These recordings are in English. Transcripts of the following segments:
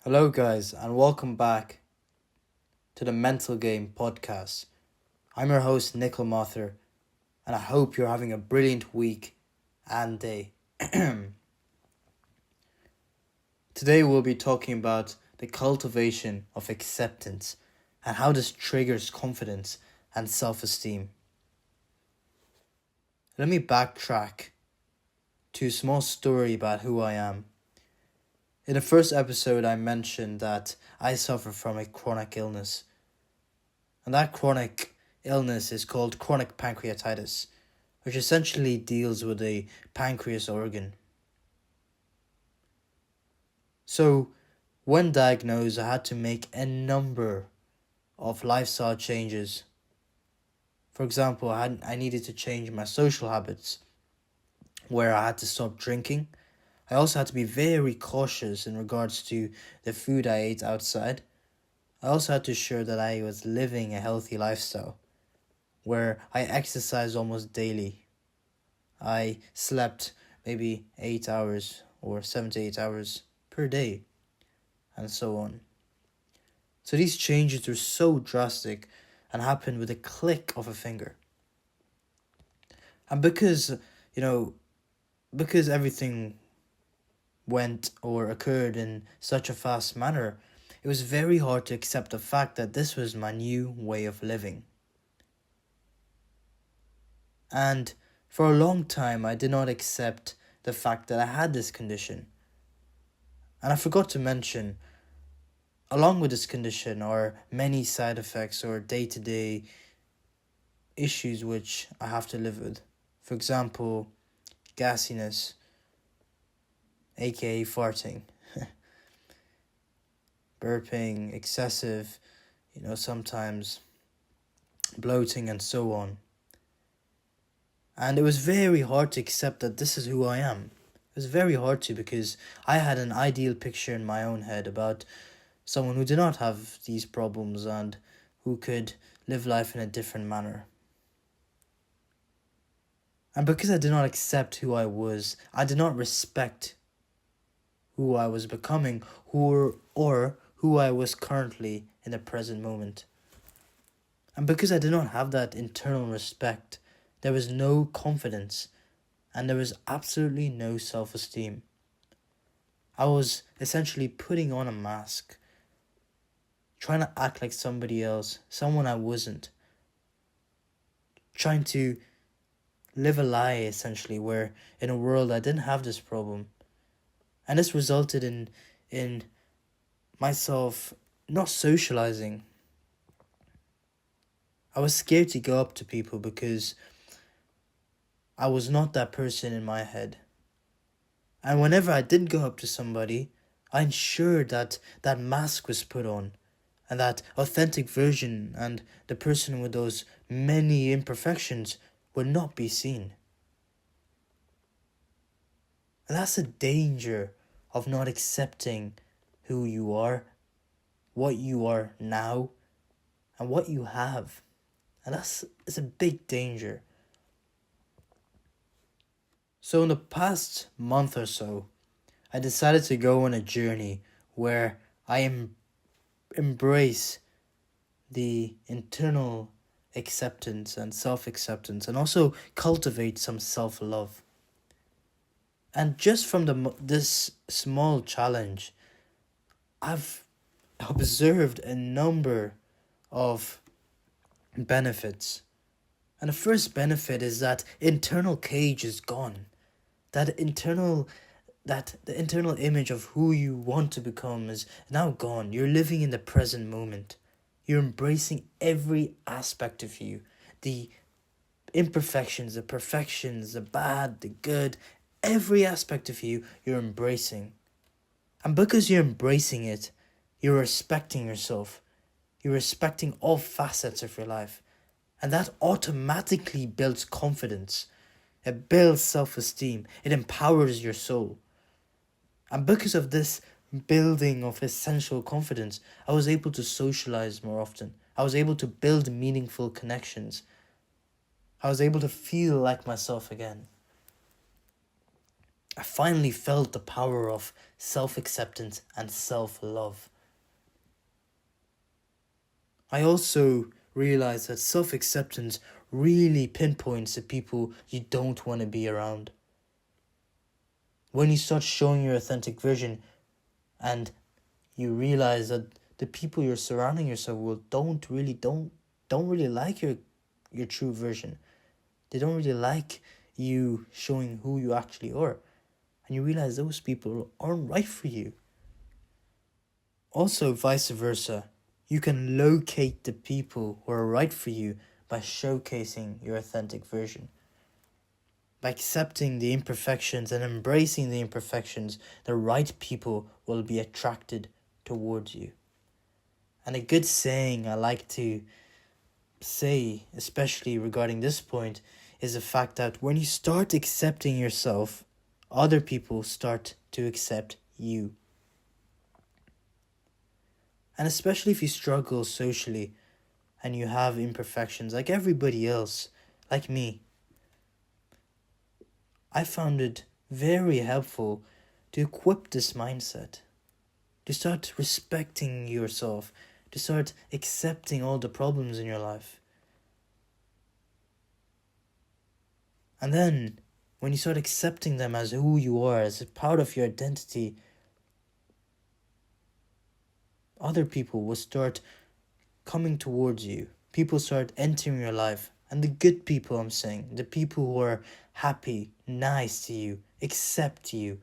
Hello, guys, and welcome back to the Mental Game podcast. I'm your host, Nickel Mother, and I hope you're having a brilliant week and day. Today, we'll be talking about the cultivation of acceptance and how this triggers confidence and self esteem. Let me backtrack to a small story about who I am. In the first episode, I mentioned that I suffer from a chronic illness. And that chronic illness is called chronic pancreatitis, which essentially deals with the pancreas organ. So, when diagnosed, I had to make a number of lifestyle changes. For example, I needed to change my social habits, where I had to stop drinking. I also had to be very cautious in regards to the food I ate outside. I also had to ensure that I was living a healthy lifestyle, where I exercised almost daily. I slept maybe 8 hours or 7 to 8 hours per day, and so on. So these changes were so drastic and happened with a click of a finger. And because everything went or occurred in such a fast manner, it was very hard to accept the fact that this was my new way of living. And for a long time, I did not accept the fact that I had this condition. And I forgot to mention, along with this condition are many side effects or day-to-day issues which I have to live with. For example, gassiness, aka farting, burping, excessive, sometimes bloating and so on. And it was very hard to accept that this is who I am. It was very hard to, because I had an ideal picture in my own head about someone who did not have these problems and who could live life in a different manner. And because I did not accept who I was, I did not respect who I was becoming or who I was currently in the present moment. And because I did not have that internal respect, there was no confidence and there was absolutely no self-esteem. I was essentially putting on a mask, trying to act like somebody else, someone I wasn't. Trying to live a lie, essentially, where in a world I didn't have this problem. And this resulted in myself not socializing. I was scared to go up to people because I was not that person in my head. And whenever I did go up to somebody, I ensured that that mask was put on and that authentic version and the person with those many imperfections would not be seen. And that's the danger of not accepting who you are, what you are now, and what you have. And it's a big danger. So in the past month or so, I decided to go on a journey where I embrace the internal acceptance and self-acceptance and also cultivate some self-love. And just from this small challenge, I've observed a number of benefits. And the first benefit is that internal cage is gone. The internal image of who you want to become is now gone. You're living in the present moment. You're embracing every aspect of you. The imperfections, the perfections, the bad, the good, every aspect of you, you're embracing. And because you're embracing it, you're respecting yourself. You're respecting all facets of your life. And that automatically builds confidence. It builds self-esteem. It empowers your soul. And because of this building of essential confidence, I was able to socialize more often. I was able to build meaningful connections. I was able to feel like myself again. I finally felt the power of self-acceptance and self-love. I also realized that self-acceptance really pinpoints the people you don't want to be around. When you start showing your authentic version and you realize that the people you're surrounding yourself with don't really like your true version. They don't really like you showing who you actually are. And you realize those people aren't right for you. Also, vice versa. You can locate the people who are right for you by showcasing your authentic version. By accepting the imperfections and embracing the imperfections, the right people will be attracted towards you. And a good saying I like to say, especially regarding this point, is the fact that when you start accepting yourself, other people start to accept you. And especially if you struggle socially and you have imperfections like everybody else, like me, I found it very helpful to equip this mindset, to start respecting yourself, to start accepting all the problems in your life. And then, when you start accepting them as who you are, as a part of your identity, other people will start coming towards you. People start entering your life. And the good people, I'm saying, the people who are happy, nice to you, accept you,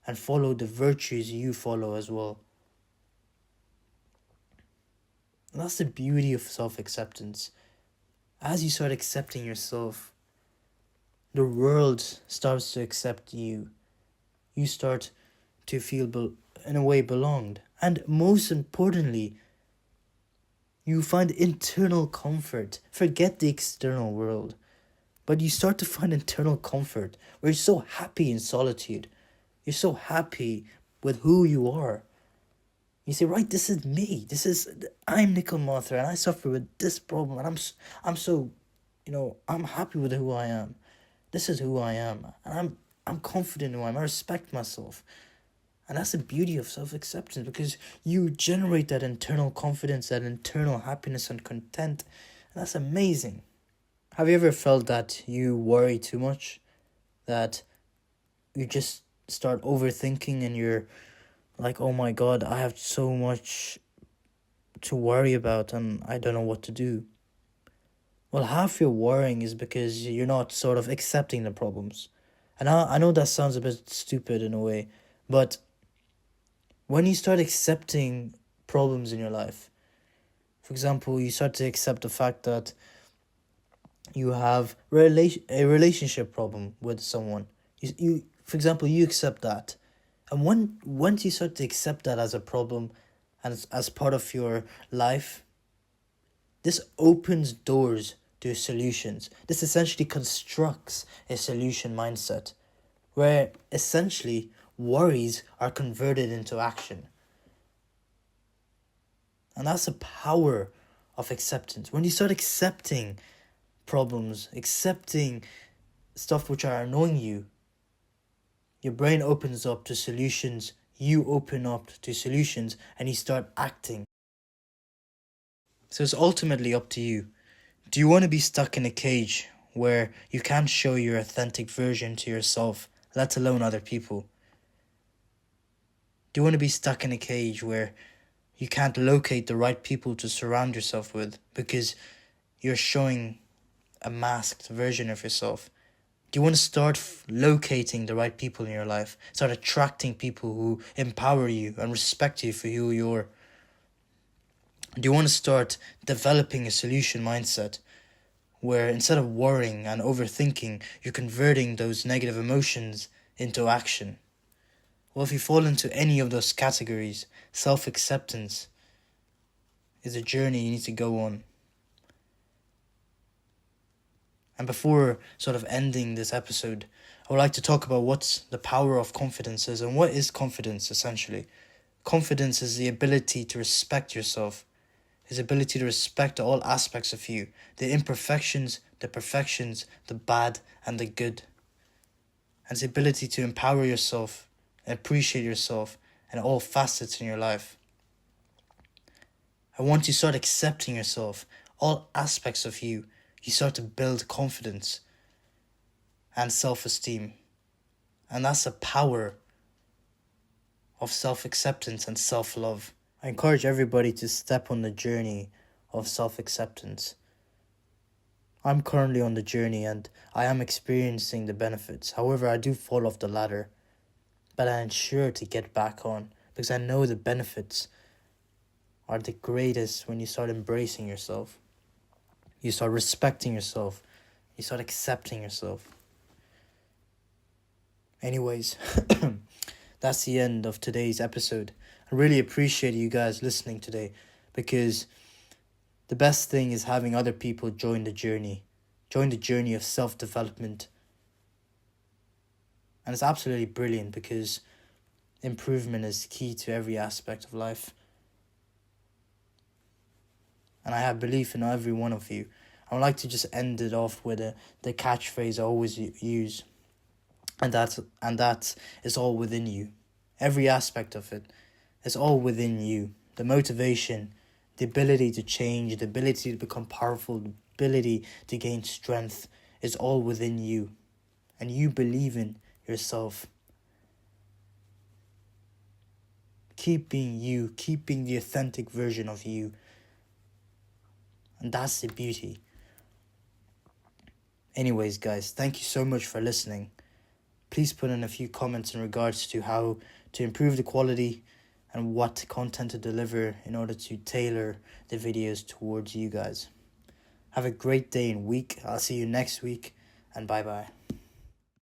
and follow the virtues you follow as well. And that's the beauty of self-acceptance. As you start accepting yourself, the world starts to accept you. You start to feel, in a way, belonged. And most importantly, you find internal comfort. Forget the external world. But you start to find internal comfort where you're so happy in solitude. You're so happy with who you are. You say, right, this is me. I'm Nickel Mothra and I suffer with this problem. And I'm so, I'm happy with who I am. This is who I am. And I'm confident in who I am. I respect myself. And that's the beauty of self-acceptance, because you generate that internal confidence, that internal happiness and content. And that's amazing. Have you ever felt that you worry too much? That you just start overthinking and you're like, oh my God, I have so much to worry about and I don't know what to do. Well, half your worrying is because you're not sort of accepting the problems. And I know that sounds a bit stupid in a way, but when you start accepting problems in your life, for example, you start to accept the fact that you have a relationship problem with someone. You for example, you accept that. And once you start to accept that as a problem and as part of your life, this opens doors to solutions. This essentially constructs a solution mindset where essentially worries are converted into action. And that's the power of acceptance. When you start accepting problems, accepting stuff which are annoying you, your brain opens up to solutions, you open up to solutions, and you start acting. So it's ultimately up to you. Do you want to be stuck in a cage where you can't show your authentic version to yourself, let alone other people? Do you want to be stuck in a cage where you can't locate the right people to surround yourself with because you're showing a masked version of yourself? Do you want to start locating the right people in your life? Start attracting people who empower you and respect you for who you are? Do you want to start developing a solution mindset where instead of worrying and overthinking, you're converting those negative emotions into action? Well, if you fall into any of those categories, self-acceptance is a journey you need to go on. And before sort of ending this episode, I would like to talk about what the power of confidence is and what is confidence essentially. Confidence is the ability to respect yourself, is the ability to respect all aspects of you, the imperfections, the perfections, the bad and the good. and its ability to empower yourself and appreciate yourself in all facets in your life. And once you start accepting yourself, all aspects of you, you start to build confidence and self-esteem. And that's the power of self-acceptance and self-love. I encourage everybody to step on the journey of self-acceptance. I'm currently on the journey and I am experiencing the benefits. However, I do fall off the ladder, but I ensure to get back on because I know the benefits are the greatest when you start embracing yourself. You start respecting yourself. You start accepting yourself. Anyways, that's the end of today's episode. I really appreciate you guys listening today because the best thing is having other people join the journey of self-development. And it's absolutely brilliant because improvement is key to every aspect of life. And I have belief in every one of you. I would like to just end it off with the catchphrase I always use. And that is all within you. Every aspect of it is all within you. The motivation, the ability to change, the ability to become powerful, the ability to gain strength is all within you. And you believe in yourself. Keep being you, keep being the authentic version of you. And that's the beauty. Anyways, guys, thank you so much for listening. Please put in a few comments in regards to how to improve the quality and what content to deliver in order to tailor the videos towards you guys. Have a great day and week. I'll see you next week, and bye-bye.